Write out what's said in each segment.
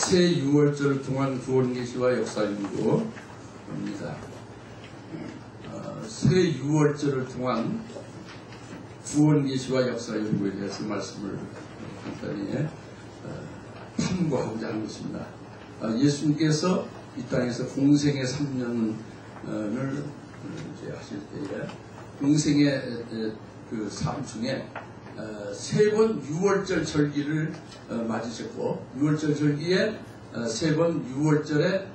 새 6월절 동안 구원계시와 역사연구입니다. 새 6월절을 통한 구원계시와 역사연구에 대해서 말씀을 간단히 탐구하고자 하는 것입니다. 예수님께서 이 땅에서 공생의 3년을 하실 때에 공생의 그 삶 중에 세 번 6월절 절기를 맞으셨고 6월절 절기에 세 번 6월절에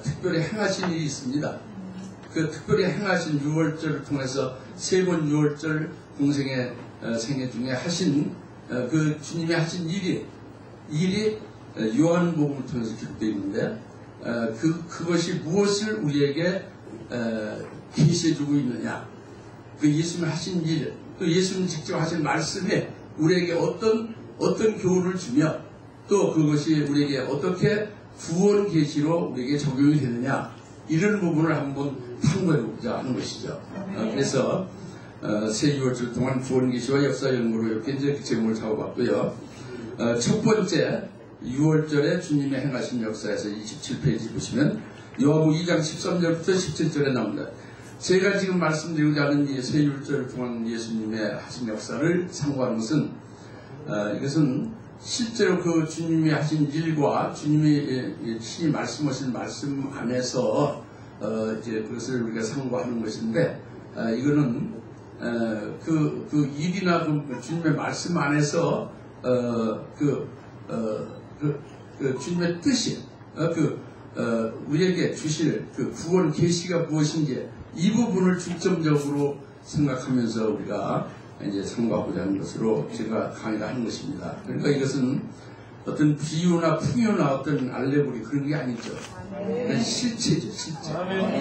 특별히 행하신 일이 있습니다. 그 특별히 행하신 6월절을 통해서 세 번 6월절 공생의 생애 중에 하신 그 주님이 하신 일이 요한복음을 통해서 기록되어 있는데 그것이 무엇을 우리에게 계시해주고 있느냐, 그 예수님이 하신 일, 또 예수님 직접 하신 말씀에 우리에게 어떤 교훈을 주며 또 그것이 우리에게 어떻게 구원 계시로 우리에게 적용이 되느냐, 이런 부분을 한번 탐구해보자 하는 것이죠. 그래서 새 6월절 동안 구원 계시와 역사 연구로 이렇게 이제 그 제목을 잡아봤고요. 첫 번째 6월절에 주님이 행하신 역사에서 27페이지 보시면 요한복음 2장 13절부터 17절에 나옵니다. 제가 지금 말씀드리고자 하는 이 새 6월절을 통한 예수님의 하신 역사를 상고하는 것은 이것은 실제로 그 주님이 하신 일과 주님이 친히 말씀하신 말씀 안에서 이제 그것을 우리가 상고하는 것인데, 이거는 그 일이나 그 주님의 말씀 안에서 주님의 뜻이 우리에게 주실 그 구원 계시가 무엇인지 이 부분을 중점적으로 생각하면서 우리가 이제 상고하고자 하는 것으로 제가 강의를 하는 것입니다. 그러니까 이것은 어떤 비유나 풍요나 어떤 알레고리 그런 게 아니죠. 실체죠, 실제.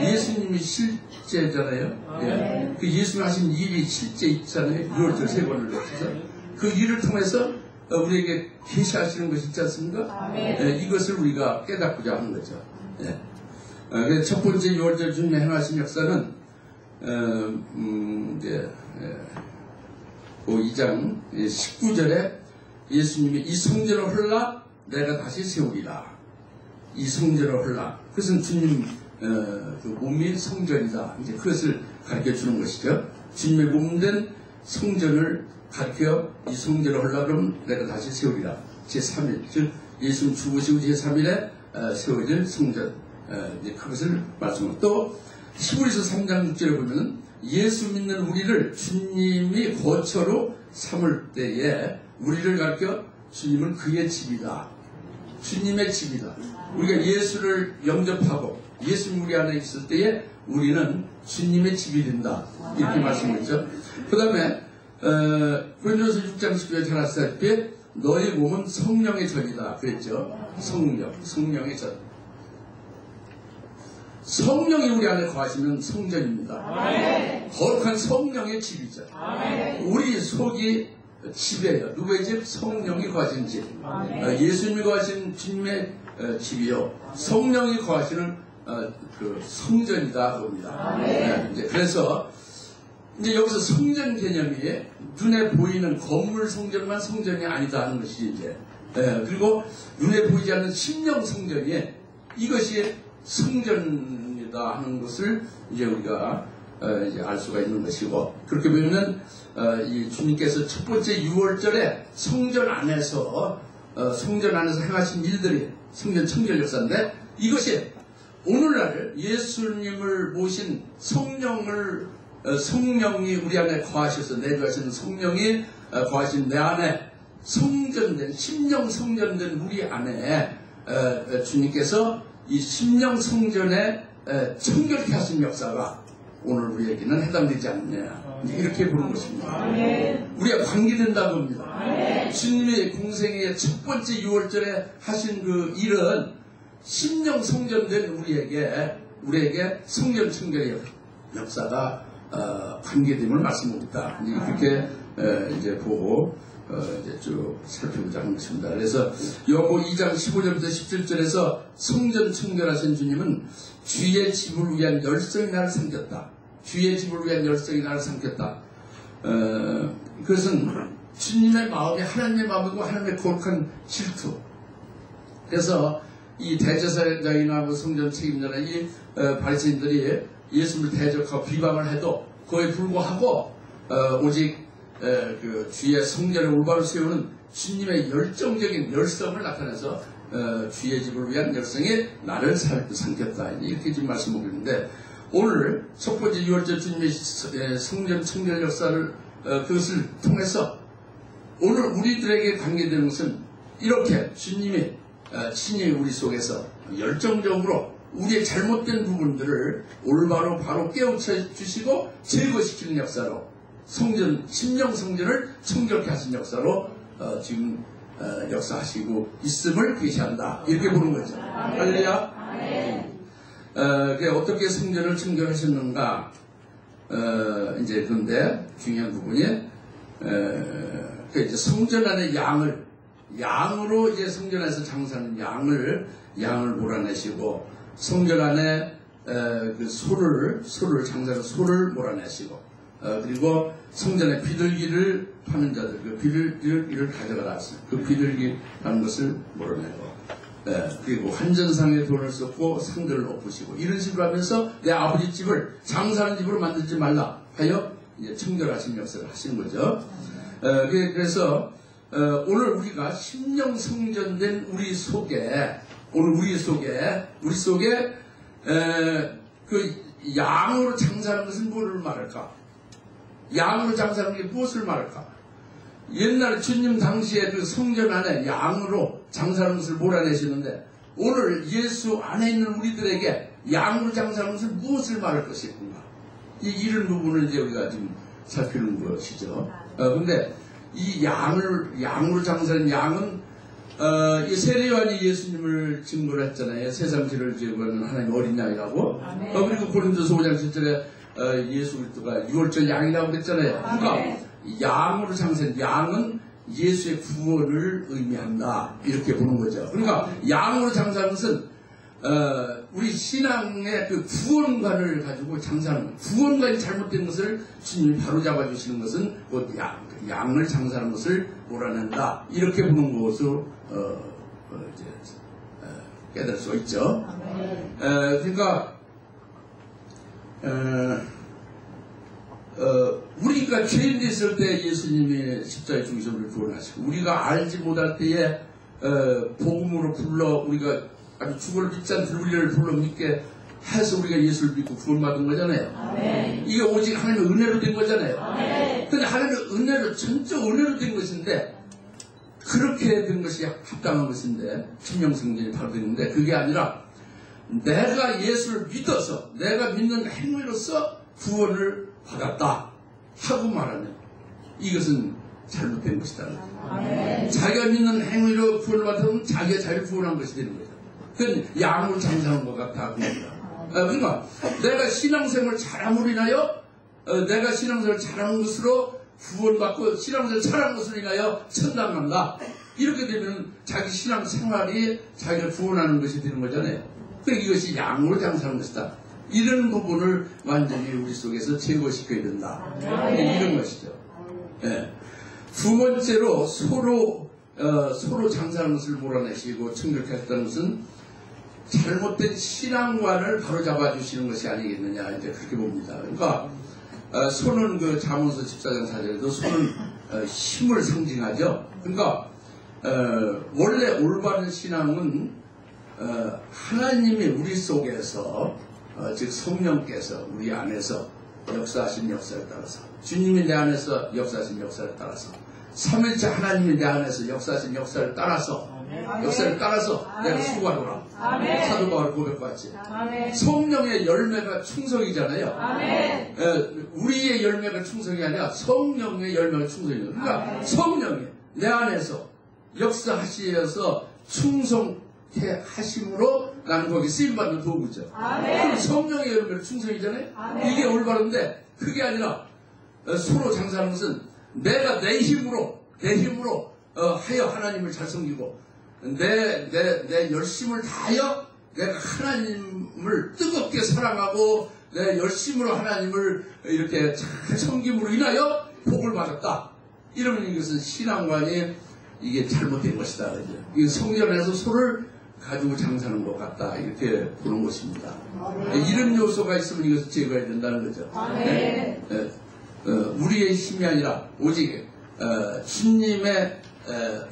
예수님이 실제잖아요. 예. 그 예수님 하신 일이 실제 있잖아요. 6월절 세 번을 거쳐서 그 일을 통해서 우리에게 계시하시는 것이 있지 않습니까? 예, 이것을 우리가 깨닫고자 하는 거죠. 예. 첫 번째 6월절 주님의 행하신 역사는 이제 그 2장 19절에 예수님이 이 성전을 헐라 내가 다시 세우리라. 이 성전을 헐라. 그것은 주님 그 몸이 성전이다. 이제 그것을 가르쳐 주는 것이죠. 주님의 몸된 성전을 가르쳐 이 성전을 헐라 그러면 내가 다시 세우리라. 제3일, 즉 예수님 죽으시고 제3일에 세워질 성전, 이제 그것을 말씀하고, 또 히브리서 3장 6절에 보면 예수 믿는 우리를 주님이 거처로 삼을 때에 우리를 가르쳐 주님은 그의 집이다. 주님의 집이다. 우리가 예수를 영접하고 예수님 우리 안에 있을 때에 우리는 주님의 집이 된다. 이렇게 말씀했죠. 그 다음에 고린도서 6장 19절에 잘 아시다시피 너희 몸은 성령의 전이다 그랬죠. 성령의 전. 성령이 우리 안에 거하시면 성전입니다. 아멘. 거룩한 성령의 집이죠. 아멘. 우리 속이 집이에요. 누구의 집? 성령이 거하신 집. 예수님이 거하신 주님의 집이요. 성령이 거하시는 그 성전이다 그럽니다. 네, 그래서 이제 여기서 성전 개념이 눈에 보이는 건물 성전만 성전이 아니다 하는 것이 이제, 그리고 눈에 보이지 않는 심령 성전이 이것이 성전이다 하는 것을 이제 우리가 이제 알 수가 있는 것이고, 그렇게 보면 이 주님께서 첫 번째 6월절에 성전 안에서 행하신 일들이 성전 청결 역사인데, 이것이 오늘날 예수님을 모신 성령이 우리 안에 거하셔서 내주하시는 성령이 거하신 내 안에 성전된 심령 성전된 우리 안에 주님께서 이 심령 성전에 청결케 하신 역사가 오늘 우리에게는 해당되지 않느냐, 이렇게 보는 것입니다. 우리가 관계된다고 합니다. 주님의 공생의 첫 번째 6월절에 하신 그 일은 심령 성전된 우리에게 성전 청결의 역사가 관계됨을 말씀드립니다. 그렇게 이제 보고 이제 쭉 살펴보자 하는 것입니다. 그래서 요한복음 2장 15절부터 17절에서 성전 청결하신 주님은 주의 집을 위한 열성이 나를 삼켰다. 주의 집을 위한 열성이 나를 삼켰다. 그것은 주님의 마음이 하나님의 마음이고 하나님의 거룩한 질투. 그래서 이 대제사장이나 뭐 성전 책임자나 이 바리새인들이 예수를 대적하고 비방을 해도 그에 불구하고 오직 그 주의 성전을 올바로 세우는 주님의 열정적인 열성을 나타내서 주의 집을 위한 열성에 나를 삼켰다 이렇게 지금 말씀하고 있는데, 오늘 첫 번째 6월절 주님의 성전 청결 역사를 그것을 통해서 오늘 우리들에게 관계되는 것은 이렇게 주님이 친히 우리 속에서 열정적으로 우리의 잘못된 부분들을 올바로 바로 깨우쳐 주시고 제거시키는 역사로 성전, 심령 성전을 청결케 하신 역사로 지금 역사하시고 있음을 계시한다 이렇게 보는 거죠. 할렐루야. 어떻게 성전을 청결하셨는가? 이제 그런데 중요한 부분이 이제 성전 안에 양으로 이제 성전 안에서 장사하는 양을 몰아내시고, 성전 안에 그 소를 장사하는 소를 몰아내시고, 그리고 성전에 비둘기를 파는 자들 그 비둘기를 가져가라. 그 비둘기라는 것을 몰아내고, 그리고 한전상에 돈을 썼고 상들을 엎으시고, 이런 식으로 하면서 내 아버지 집을 장사하는 집으로 만들지 말라 하여 이제 청결하신 역사를 하시는 거죠. 그래서 오늘 우리가 심령 성전된 우리 속에 그 양으로 장사하는 것은 무엇을 말할까? 양으로 장사하는 게 무엇을 말할까? 옛날 주님 당시에 그 성전 안에 양으로 장사하는 것을 몰아내시는데, 오늘 예수 안에 있는 우리들에게 양으로 장사하는 것을 무엇을 말할 것인가? 이런 부분을 이제 우리가 지금 살피는 것이죠. 근데 이 양으로 장사하는 양은 이 세례요한이 예수님을 증거를 했잖아요. 세상 죄를 제거하는 하나님 어린 양이라고. 그리고 고린도서 5장 7절에 예수 그리스도가 6월절 양이라고 그랬잖아요. 그러니까 양으로 장사한 양은 예수의 구원을 의미한다 이렇게 보는 거죠. 그러니까 양으로 장사하는 것은 우리 신앙의 그 구원관을 가지고 장사하는 거예요. 구원관이 잘못된 것을 주님이 바로잡아 주시는 것은 곧 양을 장사하는 것을 몰아낸다 이렇게 보는 것으로 이제 깨달을 수 있죠. 그러니까 우리가 죄인 됐을 때 예수님이 십자가에 죽으셔서 우리를 구원하시고, 우리가 알지 못할 때에 복음으로 불러 우리가 아주 죽을 믿지 않는 우리를 불러 믿게 해서 우리가 예수를 믿고 구원받은 거잖아요. 이게 오직 하나님의 은혜로 된 거잖아요. 근데 하나님의 은혜로 전적 은혜로 된 것인데, 그렇게 된 것이 합당한 것인데 심령성전이 바로 되는데, 그게 아니라 내가 예수를 믿어서 내가 믿는 행위로서 구원을 받았다 하고 말하면 이것은 잘못된 것이다. 자기가 믿는 행위로 구원을 받으면 자기가 자기를 구원한 것이 되는 거죠. 그건 양으로 장사하는 것 같아. 그러니까 내가 신앙생활을 잘함으로 인하여 내가 신앙생활을 잘하는 것으로 구원받고 신앙생활을 잘하는 것으로 인하여 천당 간다. 이렇게 되면 자기 신앙생활이 자기를 구원하는 것이 되는 거잖아요. 그러니까 이것이 양으로 장사하는 것이다. 이런 부분을 완전히 우리 속에서 제거시켜야 된다. 이런 것이죠. 두 번째로 서로 장사하는 것을 몰아내시고 청결케 하셨다는 것은 잘못된 신앙관을 바로잡아 주시는 것이 아니겠느냐, 이제 그렇게 봅니다. 그러니까 소는 그 잠언서 14장 4절에도 소는 힘을 상징하죠. 그러니까 원래 올바른 신앙은 하나님이 우리 속에서 즉 성령께서 우리 안에서 역사하신 역사에 따라서, 주님이 내 안에서 역사하신 역사에 따라서, 삼일째 하나님이 내 안에서 역사하신 역사를 따라서 내가 수고하노라. 사도 바울 고백받지. 성령의 열매가 충성이잖아요. 우리의 열매가 충성이 아니라 성령의 열매가 충성이에요. 그러니까 성령이 내 안에서 역사하시어서 충성케 하심으로 나는 거기 쓰임받는 도구죠. 그럼 성령의 열매는 충성이잖아요. 이게 올바른데, 그게 아니라 서로 장사하는 것은 내가 내 힘으로 하여 하나님을 잘 섬기고, 내 열심을 다하여 내가 하나님을 뜨겁게 사랑하고 내 열심으로 하나님을 이렇게 잘 섬김으로 인하여 복을 받았다. 이러면 이것은 신앙관이 이게 잘못된 것이다. 이 성전에서 소를 가지고 장사하는 것 같다 이렇게 보는 것입니다. 이런 요소가 있으면 이것을 제거해야 된다는 거죠. 우리의 힘이 아니라 오직 주님의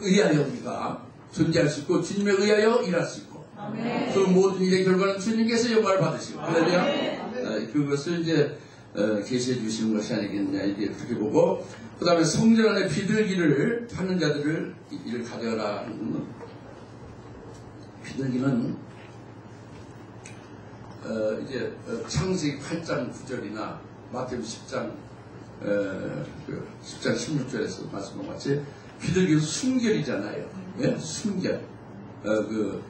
의하여 우리가 존재할 수 있고 주님에 의하여 일할 수 있고 그 모든 일의 결과는 주님께서 영광을 받으시고 그것을 이제 계시해 주시는 것이 아니겠냐 이렇게 그렇게 보고 그 다음에 성전 안에 비둘기를 파는 자들을 이를 가져라. 비둘기는 이제 창세기 8장 9절이나 마태복음 10장 10장 16절에서 말씀한 같이 비둘기는 순결이잖아요. 예? 순결. 그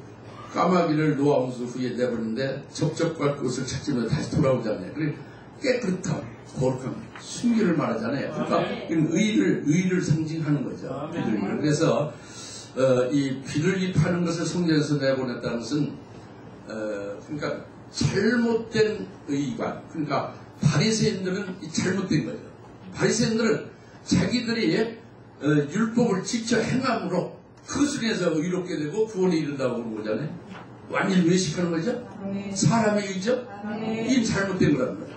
까마귀를 노아홍수 후에 내버리는데 적적할 곳을 찾으면 다시 돌아오잖아요. 그리고 깨끗함, 거룩함, 순결을 말하잖아요. 그러니까 의를 상징하는 거죠. 비둘기를. 그래서 이 비둘기 파는 것을 성전에서 내보냈다는 것은 그러니까 잘못된 의관, 그러니까 바리새인들은 잘못된 거죠. 바리새인들은 자기들이 율법을 지켜 행함으로 그것을 인해서 의롭게 되고 구원에 이른다고 그러는 거잖아요. 완전히 외식하는 거죠. 사람의 의죠. 이 잘못된 거라는 거죠.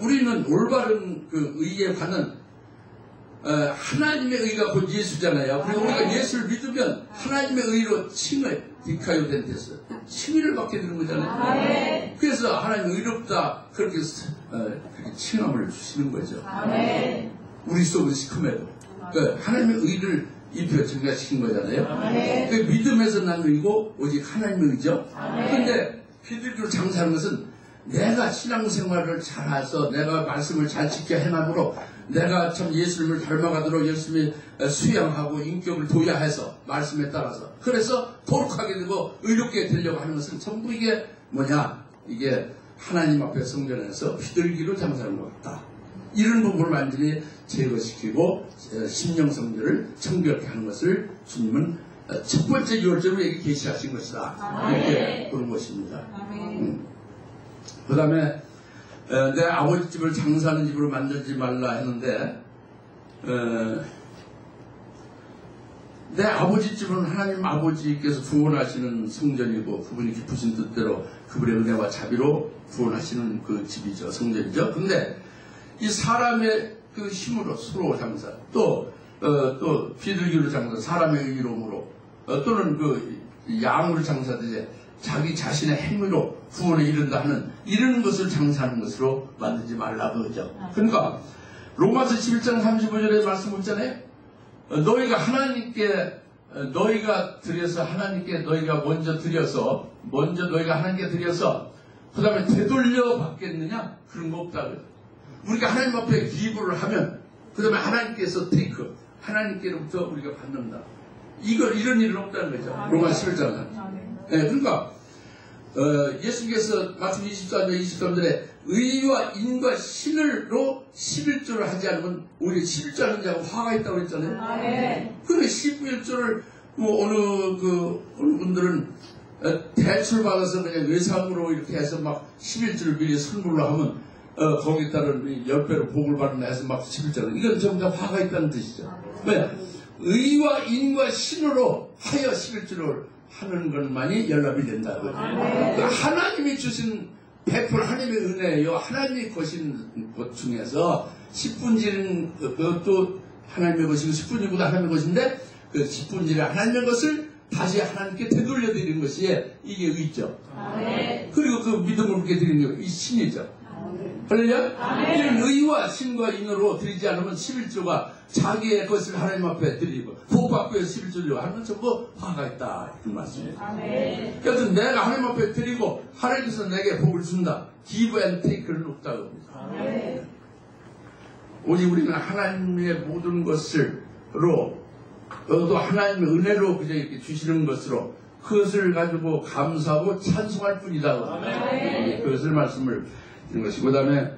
우리는 올바른 그 의에 관한 하나님의 의가 곧 예수잖아요. 그리고 우리가 예수를 믿으면 하나님의 의로 칭을 디카요 덴테스 칭의를 받게 되는 거잖아요. 그래서 하나님 의롭다 그렇게 칭함을 주시는 거죠. 우리 속은 시큼해도 그러니까 하나님의 의를 입혀 증가시킨 거잖아요. 그 믿음에서 난 의고 오직 하나님의 의죠. 그런데 비둘기로 장사하는 것은 내가 신앙생활을 잘해서 내가 말씀을 잘 지켜 행함으로 내가 참 예수님을 닮아가도록 열심히 수양하고 인격을 도야해서 말씀에 따라서 그래서 거룩하게 되고 의롭게 되려고 하는 것은 전부 이게 뭐냐, 이게 하나님 앞에 성전에서 비둘기로 장사하는 것 같다. 이런 부분을 완전히 제거시키고 심령성전을 청결케 하는 것을 주님은 첫 번째 유월절로 여기 계시하신 것이다. 이렇게 보는 것입니다. 그 다음에 내 아버지 집을 장사하는 집으로 만들지 말라 했는데 내 아버지 집은 하나님 아버지께서 구원하시는 성전이고 그분이 깊으신 뜻대로 그분의 은혜와 자비로 구원하시는 그 집이죠. 성전이죠. 근데 이 사람의 그 힘으로 서로 장사 또 비둘기로 장사 사람의 의로움으로 또는 그 양으로 장사되지 자기 자신의 행위로 구원에 이른다 하는 이런 것을 장사하는 것으로 만들지 말라 그러죠. 그러니까 로마서 11장 35절에 말씀 있잖아요. 너희가 하나님께 너희가 드려서 하나님께 너희가 먼저 너희가 하나님께 드려서 그 다음에 되돌려 받겠느냐? 그런 거 없다 그래요. 우리가 하나님 앞에 기부를 하면 그 다음에 하나님께서 테이크 하나님께로부터 우리가 받는다. 이런 일은 없다는 거죠. 로마 11장은. 네, 그러니까 예수께서 마태복음 24장 23절에 의와 인과 신을로 11조를 하지 않으면 오히려 11조 하는 자가 화가 있다고 했잖아요. 그런데 11조를 어느 분들은 대출 받아서 그냥 외상으로 이렇게 해서 막 11조를 미리 선물로 하면 거기에 따른 10배로 복을 받는다 해서 막 11조를 이건 전부 다 화가 있다는 뜻이죠. 왜? 의와 인과 신으로 하여 11조를 하는 것만이 연락이 된다. 하나님이 주신 100% 하나님의 은혜예요. 하나님이 거신 것 중에서 10분질은 그것도 하나님의 것이고 10분질보다 하나님의 것인데 그 10분질의 하나님의 것을 다시 하나님께 되돌려드리는 것이 이게 의죠. 그리고 그 믿음을 그렇게 드리는 게 이 신이죠. 할렐루야? 이런 의와 신과 인으로 드리지 않으면 11조가 자기의 것을 하나님 앞에 드리고 복받고 11조를 하면 전부 화가 있다. 이런 말씀이에요. 그래서 내가 하나님 앞에 드리고 하나님께서 내게 복을 준다. give and take는 없다고 합니다. 오직 우리는 하나님의 모든 것을로 또 하나님의 은혜로 그저 이렇게 주시는 것으로 그것을 가지고 감사하고 찬송할 뿐이다. 그것을 말씀을 드린 것이고 그 다음에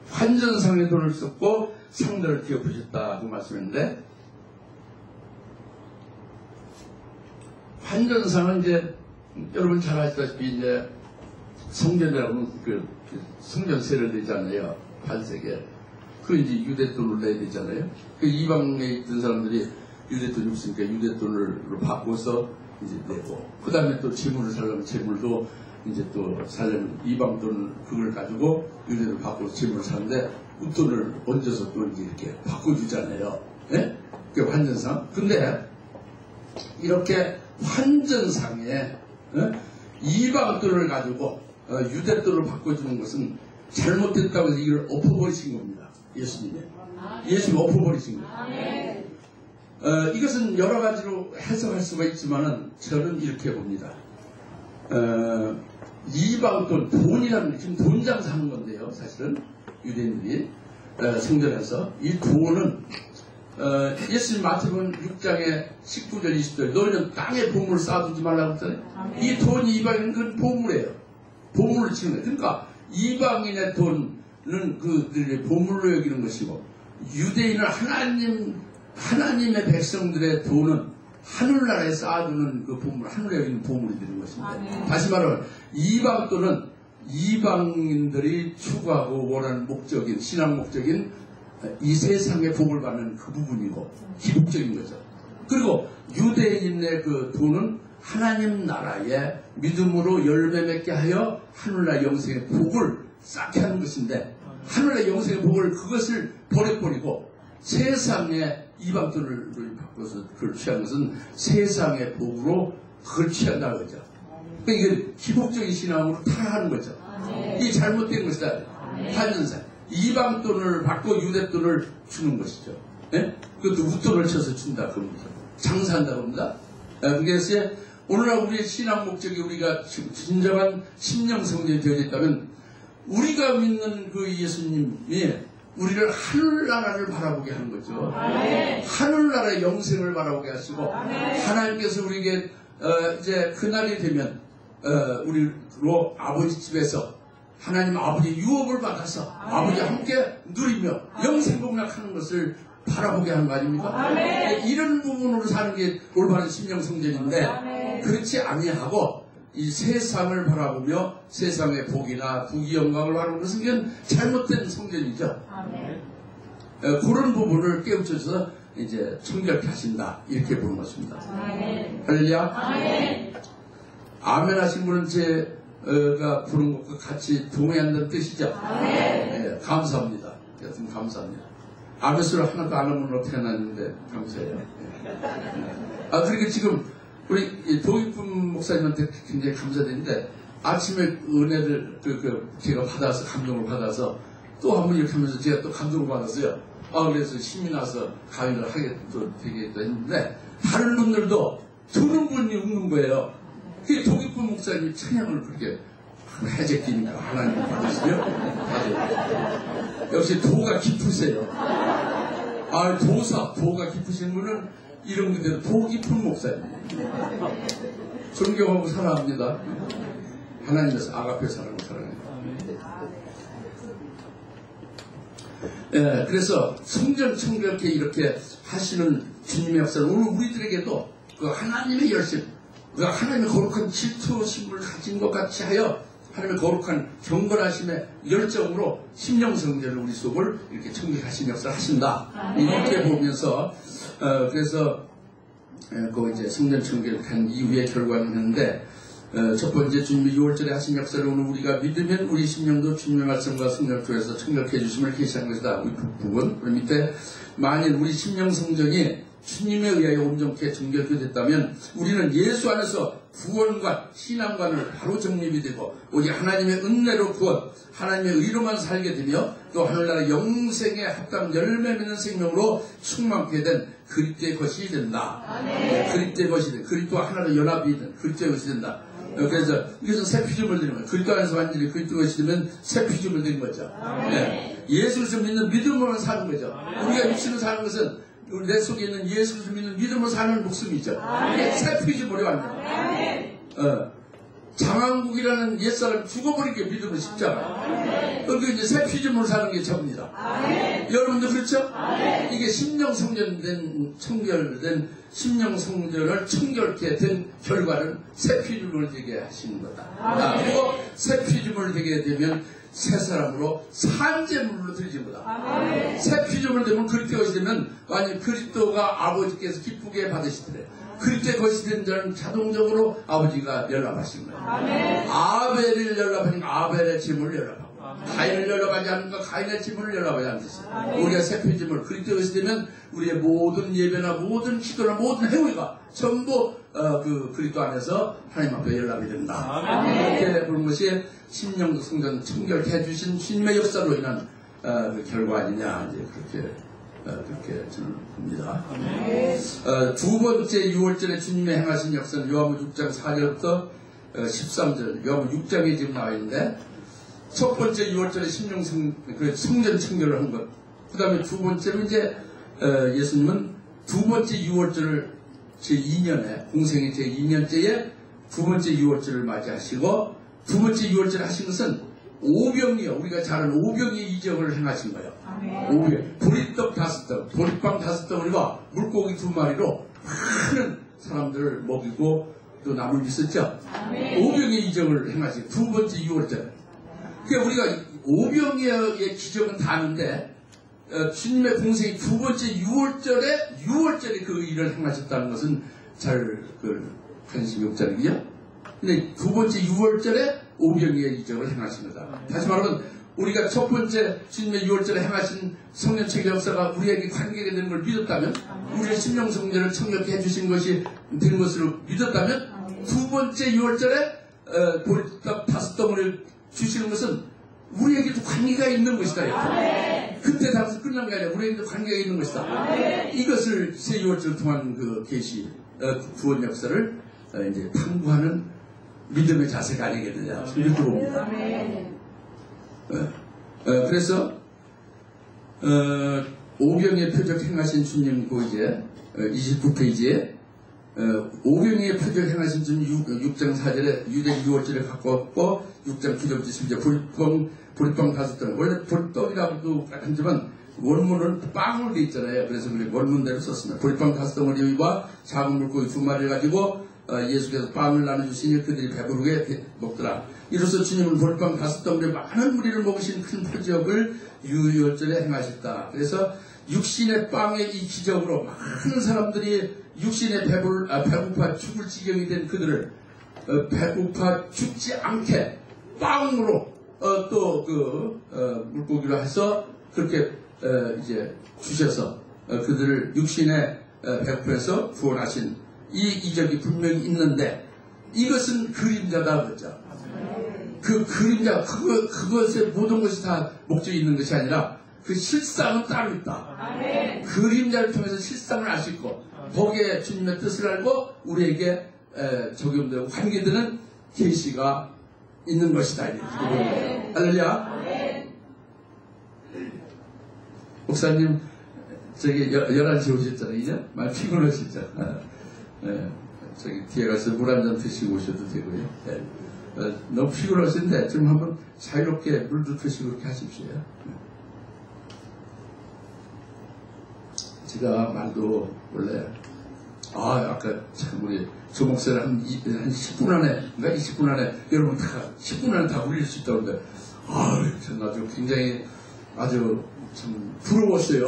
환전상의 돈을 썼고 상대를 기업하셨다 그 말씀인데 환전상은 이제 여러분 잘 아시다시피 이제 성전이라고 그 성전세를 내잖아요. 반세계 그 이제 유대 돈을 내야 되잖아요. 그 이방에 있던 사람들이 유대돈이 없으니까 유대돈으로 바꿔서 이제 내고, 그 다음에 또 재물을 살려면 재물도 이제 또 살려면 이방돈 그걸 가지고 유대를 바꿔서 재물을 사는데 웃돈을 얹어서 또 이렇게 바꿔주잖아요. 예? 그 환전상. 근데 이렇게 환전상에 이방돈을 가지고 유대돈을 바꿔주는 것은 잘못됐다고 해서 이걸 엎어버리신 겁니다. 예수님이. 예수님 엎어버리신 거예요. 이것은 여러 가지로 해석할 수가 있지만은 저는 이렇게 봅니다. 이방돈, 돈이라는, 지금 돈 장사하는 건데요, 사실은. 유대인들이 성전에서. 이 돈은, 예수님 마태복음 6장에 19절, 20절, 너희는 땅에 보물을 쌓아두지 말라고 했잖아요. 이 돈이 이방인은 그건 보물이에요. 보물을 치는 거예요. 그러니까 이방인의 돈은 그들의 보물로 여기는 것이고, 유대인은 하나님의 백성들의 돈은 하늘나라에 쌓아두는 그 보물, 하늘에 여기는 보물이 되는 것입니다. 다시 말하면 이방 돈은 이방인들이 추구하고 원하는 목적인, 신앙 목적인 이 세상의 복을 받는 그 부분이고 기복적인 거죠. 그리고 유대인의 그 돈은 하나님 나라의 믿음으로 열매 맺게 하여 하늘나라 영생의 복을 쌓게 하는 것인데, 하늘나라 영생의 복을 그것을 버려버리고 세상의 이방돈을 바꿔서 그걸 취한 것은 세상의 복으로 그걸 취한다는 거죠. 그러니까 이게 기복적인 신앙으로 타락하는 거죠. 이게 잘못된 것이다. 환전상. 이방돈을 받고 유대돈을 주는 것이죠. 예? 그것도 웃돈을 쳐서 준다. 그럽니다. 장사한다. 그럽니다. 그래서 오늘날 우리의 신앙 목적이 우리가 진정한 심령성전이 되어져 있다면 우리가 믿는 그 예수님이 우리를 하늘나라를 바라보게 하는 거죠. 하늘나라의 영생을 바라보게 하시고, 하나님께서 우리에게 이제 그날이 되면 우리로 아버지 집에서 하나님 아버지의 유업을 받아서 아버지와 함께 누리며 영생공략하는 것을 바라보게 하는 거 아닙니까? 이런 부분으로 사는 게 올바른 심령성전인데, 그렇지 아니하고 이 세상을 바라보며 세상의 복이나 부귀 영광을 바라보는 것은 그건 잘못된 성전이죠. 그런 부분을 깨우쳐서 이제 청결케 하신다, 이렇게 보는 것입니다. 할렐루야. 아멘 하신 분은 제가 부른 것과 같이 동의한다는 뜻이죠. 네, 감사합니다. 여튼 감사합니다. 아멘수를 하나도 안 하면 어떻게 하나는데 감사해요. 그리고 지금 우리 도익분 목사님한테 굉장히 감사드리는데, 아침에 은혜를 제가 받아서 감동을 받아서 또 한 번 이렇게 하면서 제가 또 감동을 받았어요. 그래서 힘이 나서 강의를 하게 또 되겠다 했는데, 다른 분들도 두는 분이 웃는 거예요. 그 도익분 목사님이 찬양을 그렇게 해제끼니까 하나님 받으시죠. 역시 도가 깊으세요. 도가 깊으신 분은 이런 그대로 도 깊은 목사님. 존경하고 사랑합니다. 하나님께서 아가페 사랑하고 사랑합니다. 그래서 성전 청결케 이렇게 하시는 주님의 역사는 오늘 우리들에게도 그 하나님의 열심, 그 하나님의 거룩한 질투심을 가진 것 같이 하여 하나님의 거룩한 경건하심의 열정으로 심령성전을 우리 속을 이렇게 청결하신 역사를 하신다. 이렇게 보면서 그래서 그 이제 성전 청결한 이후의 결과는 했는데, 첫 번째 주님이 6월절에 하신 역사를 오늘 우리가 믿으면 우리 심령도 주님의 말씀과 성령을 통해서 청결케 해주심을 계시한 것이다. 우리 부분. 그 밑에 만일 우리 심령성전이 주님에 의하여 온전케 정결케 됐다면 우리는 예수 안에서 구원관, 신앙관을 바로 정립이 되고 오직 하나님의 은혜로 구원, 하나님의 의로만 살게 되며 또 하늘나라 영생에 합당 열매 맺는 생명으로 충만케 된 그리스도의 것이 된다. 그리스도의 것이 된다. 그리스도와 하나로 연합이 된 그리스도의 것이 된다. 그래서 이것은 새 피조물 되는 거예요. 그리스도 안에서 완전히 그리스도의 것이 되면 새 피조물 되는 거죠. 네. 예수를 믿는 믿음으로 사는 거죠. 우리가 육신으로 사는 것은 내 속에 있는 예수를 믿는 믿음으로 사는 목숨이죠. 이게 새 피조물이 완전. 장왕국이라는 옛사람 죽어버리게 믿음으로 십자가. 그러니까 이제 새 피조물로 사는 게 접니다. 여러분도 그렇죠? 이게 심령성전된 청결된 심령성전을 청결케 된 결과는 새 피조물을 되게 하시는 거다. 그리고 새 피조물을 되게 되면 새 사람으로 산제물로 드리는 거다. 새 피조물 되면 그리스도의 것이 되면 만약 그리스도가 아버지께서 기쁘게 받으시더래. 그리스도의 것이 된 자는 자동적으로 아버지가 연락하신 거예요. 아벨을 연락하니까 아벨의 제물을 연락하고 가인을 연락하지 않으니까 가인의 제물을 연락하지 않듯이 우리가 새 피조물 그리스도의 것이 되면 우리의 모든 예배나 모든 기도나 모든 행위가 전부 그 그리스도 안에서 하나님 앞에 연락이 된다. 이렇게 보는 것이 신령도 성전 청결케 해주신 주님의 역사로 인한 그 결과 아니냐 이제 그렇게 저는 봅니다. 두 번째 6월절에 주님의 행하신 역사는 요한복음 6장 4절부터 13절 요한복음 6장에 지금 나와 있는데 첫 번째 6월절에 성전 청결을 한 것. 그 다음에 두 번째로 이제 예수님은 두 번째 6월절을 제2년에 공생의 제2년째에 두 번째 6월절을 맞이하시고 두 번째 6월절을 하신 것은 오병이요. 우리가 잘 아는 오병이의 이적을 행하신 거예요. 오병. 보리떡 5덩, 보리빵 5덩어리와 물고기 2마리로 많은 사람들을 먹이고 또 남을 있었죠. 오병이의 이적을 행하신 두 번째 6월절. 그러니까 우리가 오병이의 기적은 다 아는데 주님의 공생이 두 번째 6월절에 그 일을 행하셨다는 것은 잘 관심이 없잖아요. 근데 두 번째 6월절에 오병이의 이적을 행하신 거다. 다시 말하면 우리가 첫 번째 주님의 6월절에 행하신 성령체계 역사가 우리에게 관계가 되는 걸 믿었다면 우리의 심령성전을 청력해 해주신 것이 된 것으로 믿었다면 두 번째 6월절에 보리떡 5덩어리를 주시는 것은 우리에게도 관계가 있는 것이다. 그때 당시 끝난 게 아니라 우리에게도 관계가 있는 것이다. 이것을 새 6월절을 통한 그 계시 구원 역사를 이제 탐구하는 믿음의 자세가 아니겠느냐 이렇게 봅니다. 그래서 오병의 표적 행하신 주님 그 이제 29페이지에 오병의 표적 행하신 주님 6장 4절에 유대 6월절에 갖고 왔고 6장 9절부터 10절 보리빵 5덩 원래 보리떡이라고도 하지만 원문은 빵으로 되어 있잖아요. 그래서 원문대로 썼습니다. 보리빵 5덩어리와 작은 물고기 2마리를 가지고 예수께서 빵을 나눠주시니 그들이 배부르게 먹더라. 이로써 주님은 보리빵 5덩어리 많은 무리를 먹으신 큰 표적을 유월절에 행하셨다. 그래서 육신의 빵의 이 기적으로 많은 사람들이 육신에 배고파 죽을 지경이 된 그들을 배고파 죽지 않게 빵으로 또 물고기로 해서 그렇게 이제 주셔서 그들을 육신에 배고파서 구원하신 이 이적이 분명히 있는데 이것은 그림자다 그러죠. 그 그림자 그것의 모든 것이 다 목적이 있는 것이 아니라 그 실상은 따로 있다. 그림자를 통해서 실상을 알 수 있고 거기에 주님의 뜻을 알고 우리에게 적용되고 관계되는 계시가 있는 것이다. 할렐루야. 목사님 저기 11시에 오셨잖아요. 이제 많이 피곤하시죠. 저기 뒤에 가서 물 한 잔 드시고 오셔도 되고요. 너무 피곤하신데 좀 한번 자유롭게 물도 드시고 그렇게 하십시오. 제가 말도 원래 아까 참 우리 조 목사를 한 10분 안에 20분 안에 여러분 다 10분 안에 다 울릴 수 있다고 하는데 저는 아주 굉장히 아주 참 부러웠어요.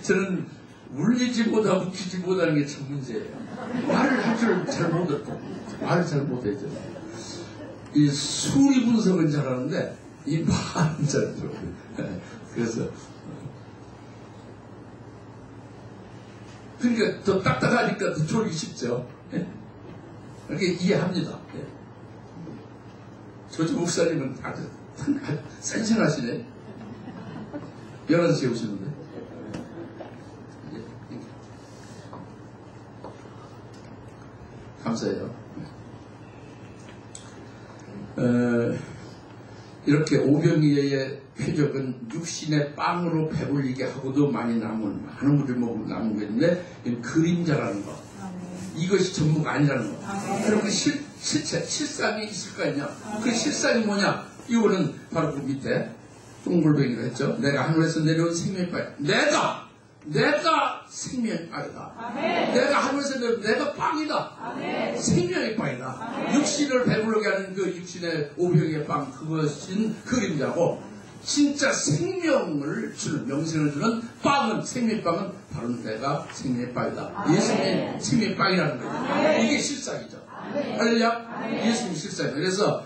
저는 울리지 못하고 웃기지 못하는 게 참 문제예요. 말을 할 줄 잘 못하고 말을 잘 못해죠. 이 수리 분석은 잘하는데 이 말은 잘 못해요. 그래서 그러니까 더 딱딱하니까 더 졸기 쉽죠. 그렇게 이해합니다. 조지 목사님은 아주 센생하시네. 11시에 오시는데. 감사해요. 이렇게 오병이의 표적은 육신의 빵으로 배불리게 하고도 많이 남은 많은 물을 먹고 남은 게 있는데 그림자라는 거. 이것이 전부가 아니라는 거. 그러면 실체, 실상이 있을 거 아니냐. 그 실상이 뭐냐. 이거는 바로 그 밑에 똥골뱅이로 했죠. 내가 하늘에서 내려온 생명의 발. 내가 내가 생명의 빵이다. 내가 하면서 내가 빵이다. 생명의 빵이다. 육신을 배부르게 하는 그 육신의 오병의 빵, 그것인 그림자고, 진짜 생명을 주는, 영생을 주는 빵은, 생명의 빵은 바로 내가 생명의 빵이다. 예수님의 생명의 빵이라는 거죠. 이게 실상이죠. 할렐루야. 예수님이 실상이죠. 그래서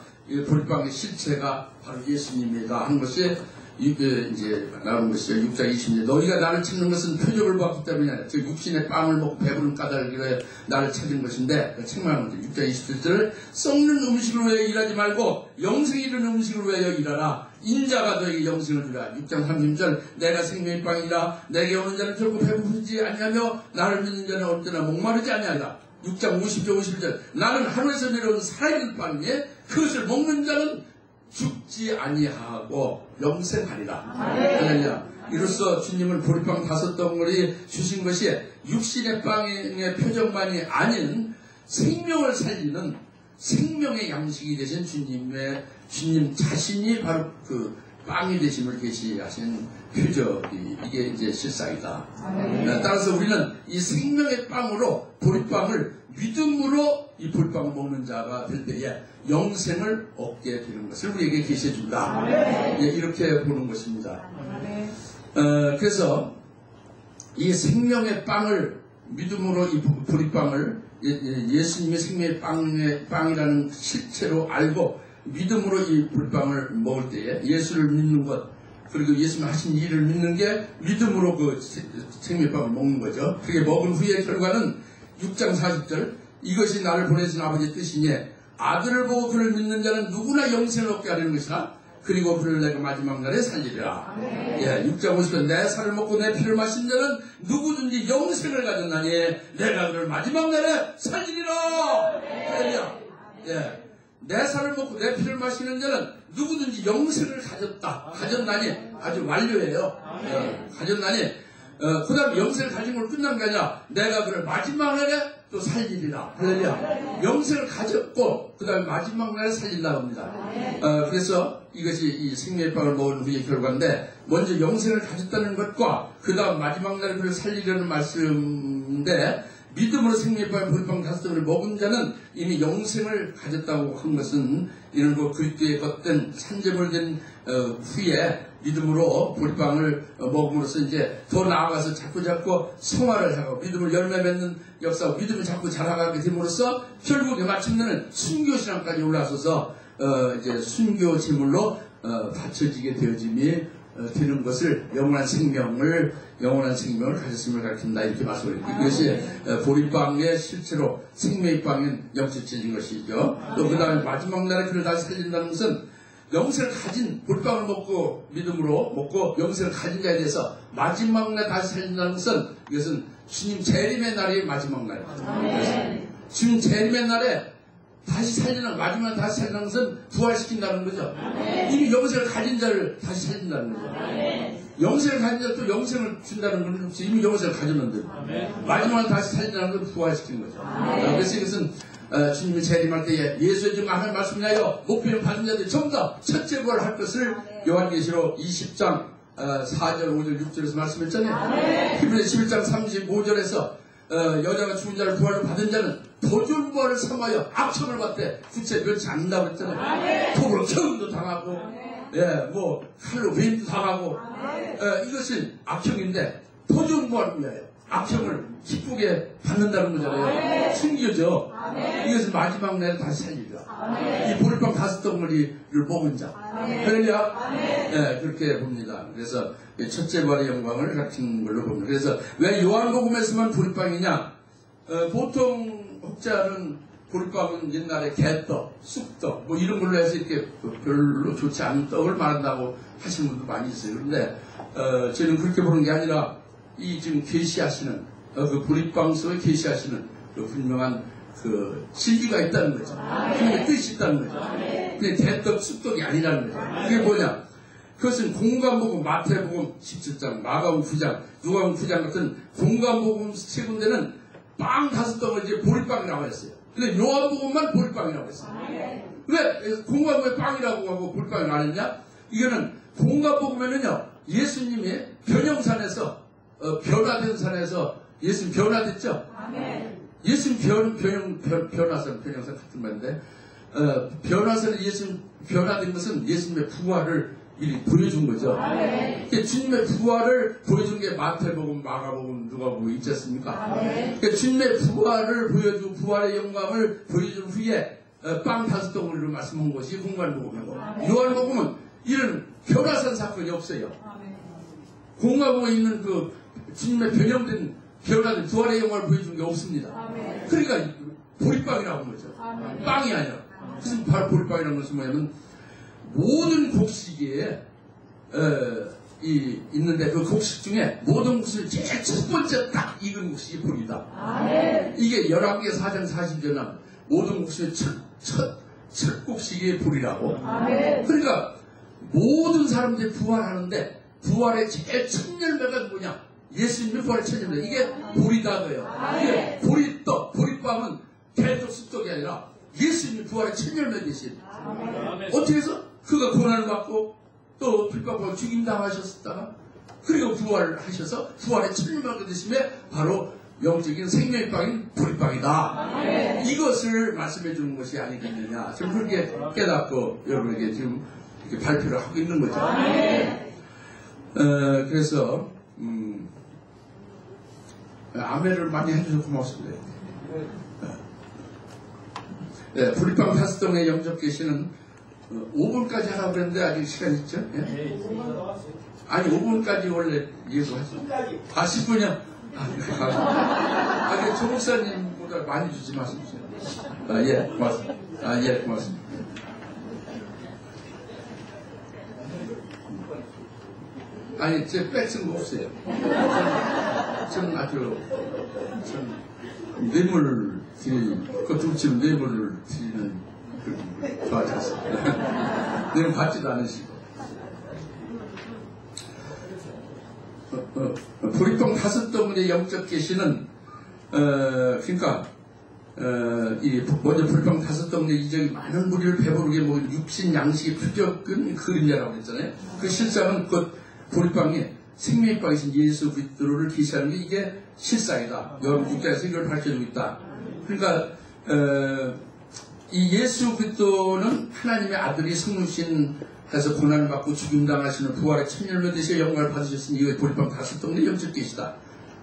보리빵의 실체가 바로 예수님이다 하는 것이 이제 나오는 것이죠. 6장 20절. 너희가 나를 찾는 것은 표적을 보았기 때문이야. 즉 육신의 빵을 먹고 배부른 까닭으로 나를 찾은 것인데, 책망하는 거죠. 6장 27절. 썩는 음식을 위하여 일하지 말고 영생이 이르는 음식을 위하여 일하라. 인자가 너에게 영생을 주라. 6장 30절. 내가 생명의 빵이라. 내게 오는 자는 결코 배부르지 아니하며 나를 믿는 자는 언제나 목마르지 아니하리라. 6장 50절 51절. 나는 하늘에서 내려온 살아있는 빵이에 그것을 먹는 자는 죽지 아니하고 영생하리라. 할렐루야. 이로써 주님은 보리빵 5덩어리 주신 것이 육신의 빵의 표적만이 아닌 생명을 살리는 생명의 양식이 되신 주님 자신이 바로 그 빵이 되심을 계시하신 표적이 이게 이제 실상이다. 따라서 우리는 이 생명의 빵으로 보리빵을 믿음으로 이 보리빵을 먹는 자가 될 때에 영생을 얻게 되는 것을 우리에게 계시해 준다. 이렇게 보는 것입니다. 그래서 이 생명의 빵을 믿음으로 이 보리빵을 예수님의 생명의 빵이라는 실체로 알고 믿음으로 이 보리빵을 먹을 때에 예수를 믿는 것, 그리고 예수님 하신 일을 믿는 게 믿음으로 그 생명빵을 먹는 거죠. 그게 먹은 후의 결과는 6장 40절. 이것이 나를 보내신 아버지의 뜻이니 아들을 보고 그를 믿는 자는 누구나 영생을 얻게 하려는 것이라. 그리고 그를 내가 마지막 날에 살리리라. 6장 50절. 내 살을 먹고 내 피를 마신 자는 누구든지 영생을 가졌나니 내가 그를 마지막 날에 살리리라. 내 살을 먹고 내 피를 마시는 자는 누구든지 영생을 가졌나니 아주 완료예요. 가졌나니 그 다음에 영생을 가진 걸 끝난 게 아니라 내가 그를 마지막 날에 또 살리리라. 할렐루야. 영생을 가졌고 그 다음에 마지막 날에 살린다고 합니다. 그래서 이것이 이 생명의 빵을 먹은 후의 결과인데, 먼저 영생을 가졌다는 것과 그 다음 마지막 날에 그를 살리려는 말씀인데, 믿음으로 생명의 빵 보리빵 5덩어리를 먹은 자는 이미 영생을 가졌다고 한 것은 이런 거 그리스도의 겉된 산재물된 후에 믿음으로 보리빵을 먹음으로써 이제 더 나아가서 자꾸 성화를 하고 믿음을 열매 맺는 역사고 믿음을 자꾸 자라가게 됨으로써 결국에 마침내는 순교신앙까지 올라서서 이제 순교 제물로 바쳐지게 되어짐이 되는 것을 영원한 생명을 가졌음을 가리킨다, 이렇게 말씀드립니다. 이것이 보리빵의 실체로 생명의 빵인 영접체인 것이죠. 또 그 다음에 마지막 날에 그를 다시 살린다는 것은 영생을 가진 보리빵을 먹고 믿음으로 먹고 영생을 가진 자에 대해서 마지막 날 다시 살린다는 것은, 이것은 주님 재림의 날이 마지막 날입니다. 주님 재림의 날에 다시 살리는, 마지막 날 다시 살리는 것은 부활시킨다는 거죠. 이미 영생을 가진 자를 다시 살린다는 거죠. 영생을 가진 자를 또 영생을 준다는 건 이미 영생을 가졌는데 마지막 날 다시 살린다는 건 부활시키는 거죠. 그래서 이것은 주님이 재림할 때에 예수의 중 하나님 말씀하여 목표를 받은 자들이 전부 다 첫째 부활할 것을 요한계시록 20장 4절 5절 6절에서 말씀했잖아요. 히브리서 11장 35절에서 여자가 죽은 자를 부활로 받은 자는 더 좋은 부활을 삼하여 악청을 받되 구체 멸치 않는다고 했잖아요. 독으로 처음도 당하고 칼로 베임도 당하고 이것은 악청인데 더 좋은 부활을 위하여 악청을 기쁘게 받는다는 거잖아요. 순교죠. 이것은 마지막 날에 다시 살리리라. 이 보리빵 5덩어리를 먹은 자. 할렐루야. 그렇게 봅니다. 그래서 첫째 부활의 영광을 가르치는 걸로 봅니다. 그래서 왜 요한복음에서만 보리빵이냐? 보통 혹자는 보리빵은 옛날에 개떡, 쑥떡 뭐 이런 걸로 해서 이렇게 별로 좋지 않은 떡을 말한다고 하시는 분도 많이 있어요. 그런데 저는 그렇게 보는 게 아니라 이 지금 계시하시는 그 보리빵 속에 계시하시는 그 분명한 그 진리가 있다는 거죠. 그게 뜻이 있다는 거죠. 그게 대떡, 쑥떡이 아니라는 거죠. 그게 뭐냐? 그것은 공관복음, 마태복음 17장, 마가복음 9장, 누가복음 9장 같은 공관복음 세 군데는 빵 5덩어리 이제 보리빵이 나와 있어요. 근데 요한복음만 보리빵이라고 했어요. 왜 공관복음에 빵이라고 하고 보리빵이 안 했냐? 이거는 공관복음에는요, 예수님이 변형산에서 변화된 산에서 예수님 변화됐죠? 아멘. 예수님 변화선, 변형선 같은 말인데, 변화선에 예수님 변화된 것은 예수님의 부활을 미리 보여준 거죠. 그러니까 주님의 부활을 보여준 게 마태복음, 마가복음, 누가복음 있지 않습니까? 그러니까 주님의 부활을 보여주고 부활의 영광을 보여준 후에 빵 5덩어리로 말씀한 것이 공관복음이고, 요한복음은 이런 변화선 사건이 없어요. 공관복음에 있는 그 주님의 변형된 변화된 부활의 영광을 보여준 게 없습니다. 그러니까 보리빵이라고 한 거죠. 빵이 아니라. 무슨 바로 보리빵이라는 것은 뭐냐면 모든 곡식에 있는데 그 곡식 중에 모든 곡식을 제일 첫 번째 딱 익은 곡식이 보리다. 이게 열왕기 4장 40절은 모든 곡식의 첫 곡식이 보리라고. 그러니까 모든 사람들이 부활하는데 부활의 제일 첫 열매가 뭐냐? 예수님의 부활의 첫 열매. 이게 보리다고요. 이게 보리떡, 보리빵은 계속 습떡이 아니라 예수님이 부활의 첫 열매 되신. 어떻게 해서? 그가 고난을 받고 또 핍박받고 죽임당하셨다가 그리고 부활하셔서 부활의 첫 열매가 되심에 바로 영적인 생명의 빵인 보리빵이다. 이것을 말씀해 주는 것이 아니겠느냐. 지금 그렇게 깨닫고 여러분에게 지금 이렇게 발표를 하고 있는 거죠. 그래서 아멘을 많이 해주셔서 고맙습니다. 보리빵 5덩의 영접 계시는 5분까지 하라고 그랬는데 아직 시간 있죠? 예? 아니 5분까지 원래 예고하죠. 10분이요? 아니 조 목사님보다 많이 주지 마십시오. 예, 고맙습니다. 예, 고맙습니다. 아니 제 뺏은 거 없어요. 저는 아주 뇌물을 드리는 겉으로 뇌물을 드리는 그런 좋아하지 않습니다. 뇌물 받지도 않으시고 보리빵 5덩어리의 영적 계시는 그러니까 먼저 보리빵 5덩어리 이적이 많은 무리를 배부르게 먹은 육신 양식의 표적은 그림자라고 했잖아요. 그 실상은 그 보리빵이 생명의 빵이신 예수 그리스도를 계시하는 게 이게 실상이다. 여러분 6장에서 이걸 밝혀주고 있다. 그러니까 이 예수 그리스도는 하나님의 아들이 성육신해서 고난을 받고 죽임당하시는 부활의 첫 열매 되시어 영광을 받으셨으니 이거 보리빵 5덩어리 영적 계시다.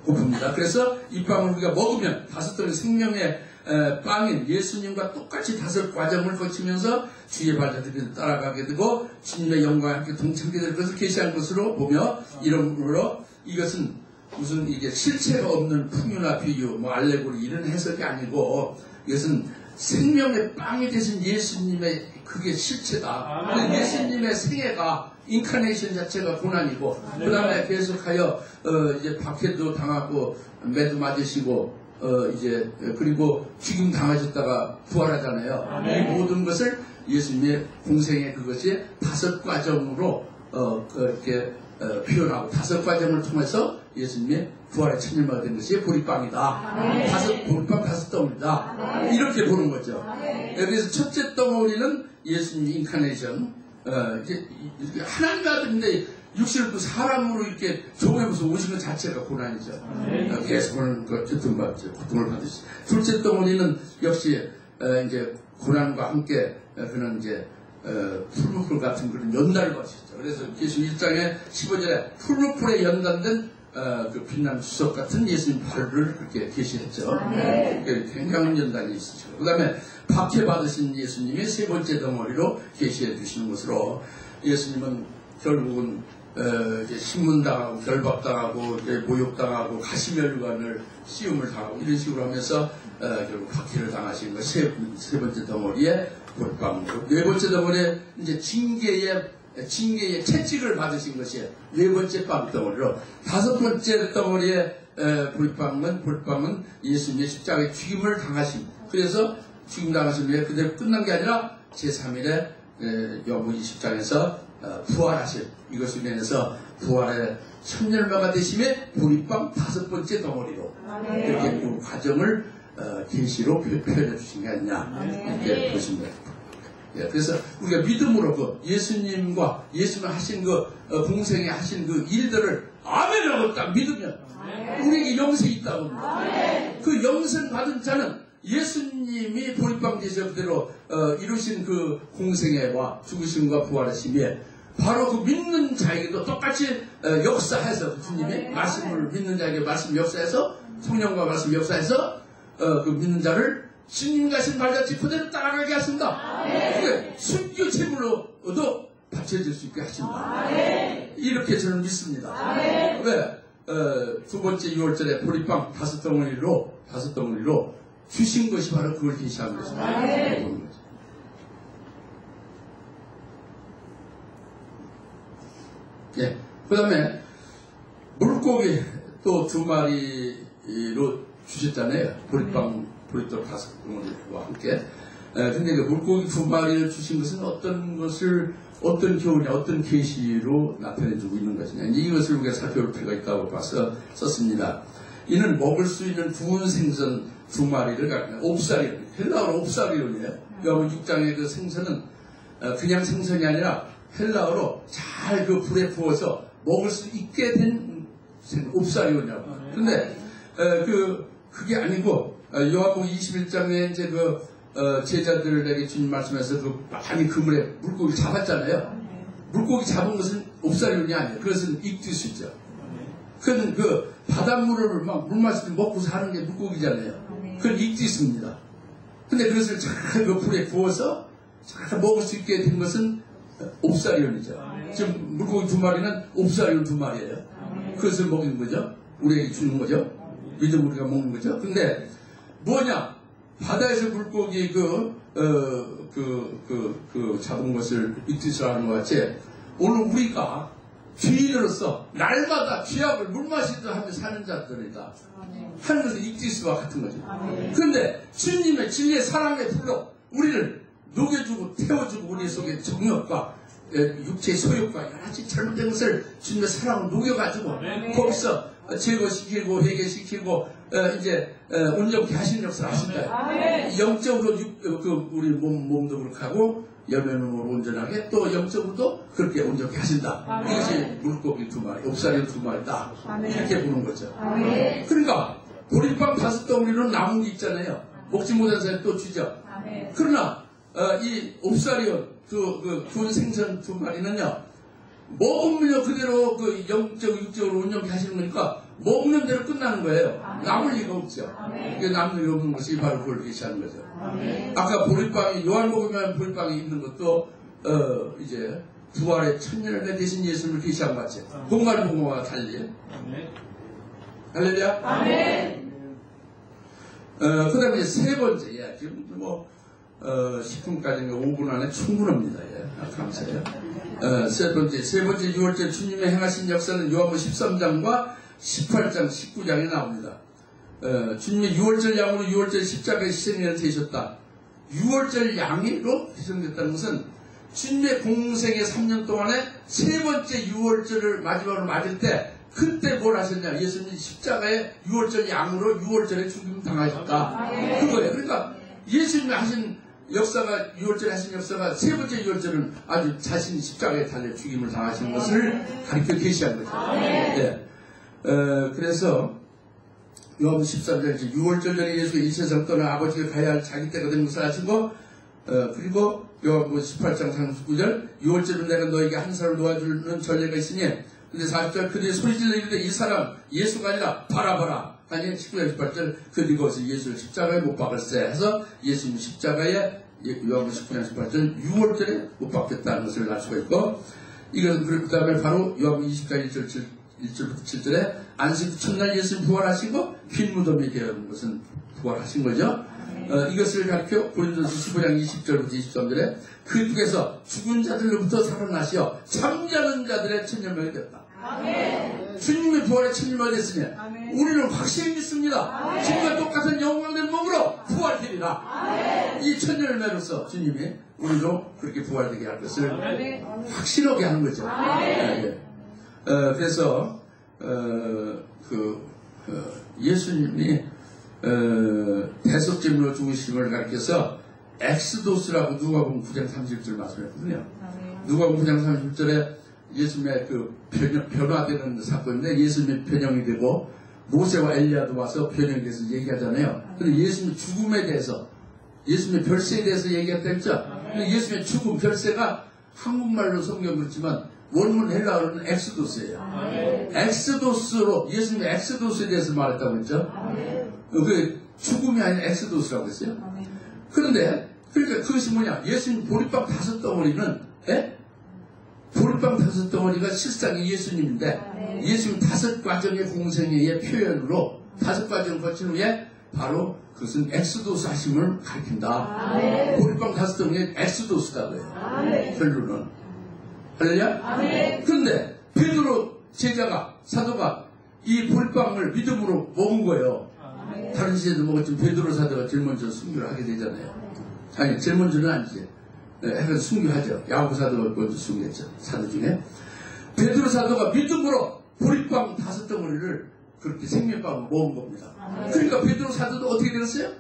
고픕니다. 그래서 이 빵을 우리가 먹으면 5덩어리 생명의 빵인 예수님과 똑같이 5과정을 거치면서 주의 발자들이 따라가게 되고 주님의 영광에 함께 동참하게 될 것을 계시한 것으로 보며 이러므로 이것은 무슨 이게 실체가 없는 풍유나 비유, 뭐 알레고리 이런 해석이 아니고 이것은 생명의 빵이 되신 예수님의 그게 실체다. 예수님의 생애가 인카네이션 자체가 고난이고 그 다음에 계속하여 이제 박해도 당하고 매도 맞으시고 이제 그리고 죽임 당하셨다가 부활하잖아요. 이 모든 것을 예수님의 공생의 그것이 5과정으로 그렇게 표현하고 5과정을 통해서 예수님의 부활의 첫 열매가 된 것이 보리빵이다. 보리빵 5덩어리다. 이렇게 보는 거죠. 그래서 첫째 덩어리는 예수님의 인카네이션. 이제 하나님 아들인데 육신을 또 사람으로 이렇게 종에서 오신 것 자체가 고난이죠. 계속 고통을 받으시죠. 둘째 덩어리는 역시 이제 고난과 함께 그는 이제 풀무풀 같은 그런 연단을 거치죠. 그래서 예수님 1장에 15절에 풀무풀에 연단된 그 빛난 수석 같은 예수님 발을 그렇게 계시했죠. 굉장한 연단이 있으시고 그 다음에 박해받으신 예수님이 세 번째 덩어리로 계시해 주시는 것으로 예수님은 결국은 신문당하고 결박당하고 모욕당하고 가시멸관을 시움을 당하고 이런 식으로 하면서 결국 박해를 당하신 것 세 번째 덩어리에 보리빵으로 네 번째 덩어리에 이제 징계의 채찍을 받으신 것이 네 번째 빵 덩어리로 다섯 번째 덩어리에 보리빵은 예수님의 십자가의 죽임을 당하신 그래서 죽임 당하신 후에 그대로 끝난 게 아니라 제3일에 요한복음 20장에서 부활하실 이것을 인해서 부활의 첫 열매가 되심에 보리빵 다섯 번째 덩어리로 이렇게 그 과정을 계시로 표현해 주신 게 아니냐 이렇게 보시면 됩니다. 예, 그래서 우리가 믿음으로 그 예수님과 예수님 하신 그 공생에 하신 그 일들을 아멘이라고 딱 믿으면 우리에게 영생이 있다고 합니다. 그 영생 받은 자는 예수님이 보리빵 제사 그대로 이루신 그 공생애와 죽으심과 부활하심에 바로 그 믿는 자에게도 똑같이 역사해서 주님이 말씀을 믿는 자에게 말씀 역사해서 성령과 말씀 역사해서 그 믿는 자를 주님 가신 말같이 그대로 따라가게 하신다. 그게 순교 제물로도 바쳐질 수 있게 하신다. 이렇게 저는 믿습니다. 왜? 두 번째 6월절에 보리빵 5덩어리로 주신 것이 바로 그걸 계시한 것입니다. 예. 그 다음에 물고기 또 2마리로 주셨잖아요. 보리떡 5덩어리와 함께. 근데 그 물고기 2마리를 주신 것은 어떤 교훈이 어떤 계시로 나타내주고 있는 것이냐. 이것을 우리가 살펴볼 필요가 있다고 봐서 썼습니다. 이는 먹을 수 있는 구운 생선 2마리를 갖고 옵사리온, 헬라어로 옵사리온이에요. 요한 6장의 그 생선은 그냥 생선이 아니라 헬라어로 잘 그 불에 구워서 먹을 수 있게 된 옵사리온이라고. 근데 그게 아니고 요한복음 21장에 이제 제자들에게 주님 말씀해서 많이 그물에 물고기 잡았잖아요. 물고기 잡은 것은 옵사리온이 아니에요. 그것은 익투스죠. 그건 바닷물을 물 마시면 먹고 사는 게 물고기잖아요. 그건 익투스입니다. 근데 그것을 잘 불에 구워서 잘 먹을 수 있게 된 것은 옵사리온이죠. 지금 물고기 2마리는 옵사리온 2마리예요. 그것을 먹는 거죠. 우리에게 주는 거죠. 믿음 우리가 먹는 거죠. 근데 뭐냐? 바다에서 물고기 잡은 것을 익투스라는 것 같이 오늘 우리가 죄인으로서 날마다 죄악을 물 마시듯 하며 사는 자들이다 하는 것은 익투스와 같은 거죠. 그런데 주님의 진리의 사랑의 불로 우리를 녹여주고 태워주고 우리 속에 정욕과 육체의 소욕과 여러 가지 잘못된 것을 주님의 사랑으로 녹여가지고 거기서 제거시키고 회개시키고 이제 온전케 하시는 역사를 하신다. 영적으로 우리 몸도 그렇게 하고 열매는으로 온전하게 또 영적으로도 그렇게 온전케 하신다. 이것이 물고기 2마리, 옵사리온 2마리다. 이렇게 보는 거죠. 그러니까 보리빵 5덩어리로 남은 게 있잖아요. 먹지 못한 사람이 또 주죠. 그러나 이 옵사리온 구운 생선 2마리는요 먹으면 그대로 영적 육적으로 온전케 하시는 거니까 먹는 대로 끝나는 거예요. 남을 리가 없죠. 남을 리가 없는 것이 바로 그걸 계시하는 거죠. 아까 보리빵이 요한복음에 보리빵이 있는 것도 이제 부활의 천년을 대신 예수님을 계시한 것 같죠. 복마리 복마와 달리. 할렐루야. 그 다음에 세 번째, 지금 10분까지인가 5분 안에 충분합니다. 감사해요. 세 번째 6월절 주님의 행하신 역사는 요한복음 13장과 18장, 19장에 나옵니다. 주님이 6월절 양으로 6월절 십자가의 희생이 되셨다. 6월절 양으로 희생됐다는 것은 주님의 공생의 3년 동안에 세 번째 6월절을 마지막으로 맞을 때 그때 뭘 하셨냐? 예수님이 십자가의 6월절 양으로 6월절에 죽임 당하셨다. 그거예요. 그러니까 예수님이 하신 역사가 6월절에 하신 역사가 세 번째 6월절은 아주 자신이 십자가에 달려 죽임을 당하신 것을 가르쳐 계시한 거죠. 그래서 요한복음 13장 6월절 전에 예수가 이 세상 떠나 아버지가 가야 할 자기 때가 된 것을 아신 거. 그리고 요한복음 18장 39절 6월절은 내가 너에게 한 사람을 놓아주는 전례가 있으니 근데 40절 그들이 소리질러 이르되 이 사람 예수가 아니라 바라바라. 아니 19절 18절 그들이 거기서 예수를 십자가에 못 박을세 해서 예수님 십자가에 요한복음 19장 18절 6월절에 못 박겠다는 것을 알 수가 있고 이건 그 다음에 바로 요한복음 20장 1절부터 7절에 안식 첫날 예수님 부활하신 거 빈 무덤에 계신 것은 부활하신 거죠. 이것을 가르쳐 고린도서 15장 20절부터 23절에 그 중에서 죽은 자들로부터 살아나시어 잠자는 자들의 천년명이 됐다. 주님의 부활의 천년명이 됐으니 우리는 확실히 믿습니다. 주님과 똑같은 영광된 몸으로 부활되리라. 이 천년명으로서 주님이 우리도 그렇게 부활되게 할 것을 확실하게 하는 거죠. 그래서 예수님이 대속제물로 죽으심을 가르쳐서 엑스도스라고 누가복음 9장 30절 말씀했거든요. 누가복음 9장 30절에 예수님의 그 변화되는 사건인데 예수님이 변형이 되고 모세와 엘리야도 와서 변형이 돼서 얘기하잖아요. 근데 예수님의 죽음에 대해서, 예수님의 별세에 대해서 얘기했다 했죠. 근데 예수님의 죽음, 별세가 한국말로 성경 그렇지만 원문 헬라어는 엑스도스예요. 엑스도스로, 예수님의 엑스도스에 대해서 말했다고 했죠. 그 죽음이 아닌 엑스도스라고 했어요. 그런데 그러니까 그것이 뭐냐, 예수님 보리빵 5덩어리는 보리빵 5덩어리가 실상이 예수님인데 예수님 5과정의 공생애의 표현으로 5과정을 거친 후에 바로 그것은 엑스도스 하심을 가리킨다. 보리빵 5덩어리의 엑스도스다고요. 결론은. 할렐루야? 그런데 베드로 제자가, 사도가 이 보리빵을 믿음으로 먹은 거예요. 다른 시대도 먹었지만 베드로 사도가 제일 먼저 순교를 하게 되잖아요. 아니, 제일 먼저는 아니지. 해서 순교하죠. 야고보 사도가 먼저 순교했죠. 사도 중에. 베드로 사도가 믿음으로 보리빵 5덩어리를 그렇게 생명빵을 먹은 겁니다. 그러니까 베드로 사도도 어떻게 되었어요?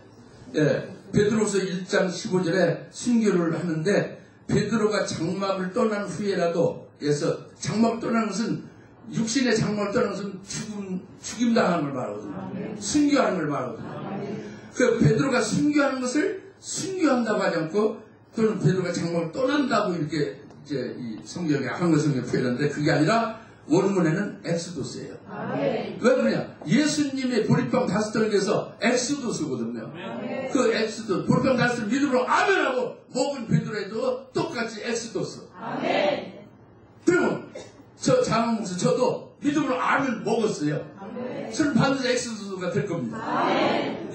베드로서 1장 15절에 순교를 하는데 베드로가 장막을 떠난 후에라도, 그래서 장막을 떠나는 것은, 육신의 장막을 떠나는 것은 죽임당하는 걸 말하거든요. 순교하는 걸 말하거든요. 그 베드로가 순교하는 것을 순교한다고 하지 않고, 또는 베드로가 장막을 떠난다고 이렇게 이제 이 성경에, 한글 성경에 표현하는데 그게 아니라 원문에는 엑스도스예요. 왜 그러냐? 예수님의 보리빵 5덩어리에서 엑스도스거든요. 그 엑스도스, 보리빵 5덩어리 믿음으로 아멘하고 먹은 베드로에도 똑같이 엑스도스. 그러면 장흥목사 저도 믿음으로 아멘 먹었어요. 저는 반드시 엑스도스가 될 겁니다.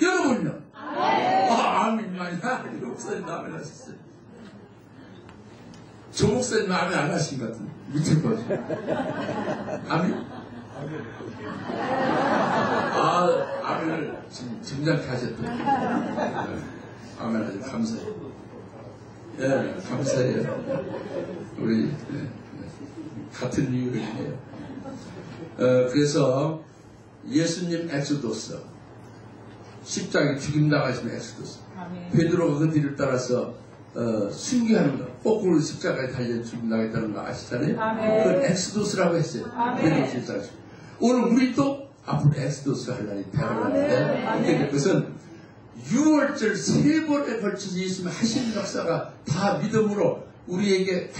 여러분요? 아멘이 아니라 목사님 아멘 하셨어요. 조 목사님 아멘 안 하신 것 같은데 미칠 거죠. 아멘? 아멘을 지금 짐작케 하셨더라고요. 아멘 아주 감사해요. 예, 감사해요. 우리 같은 이유예요. 그래서 예수님 엑소도스, 십자가에 죽임당하시는 엑소도스, 베드로가 그 뒤를 따라서 순교하는 거, 거꾸로 십자가에 달려 죽임당했다는 거 아시잖아요? 그걸 엑소도스라고 했어요. 베드로 십자가. 오늘 우리도 앞으로 엑소도스 할 날이 되어가는데 그것은 6월절 3번에 걸쳐서 예수님이 하신 역사가 다 믿음으로 우리에게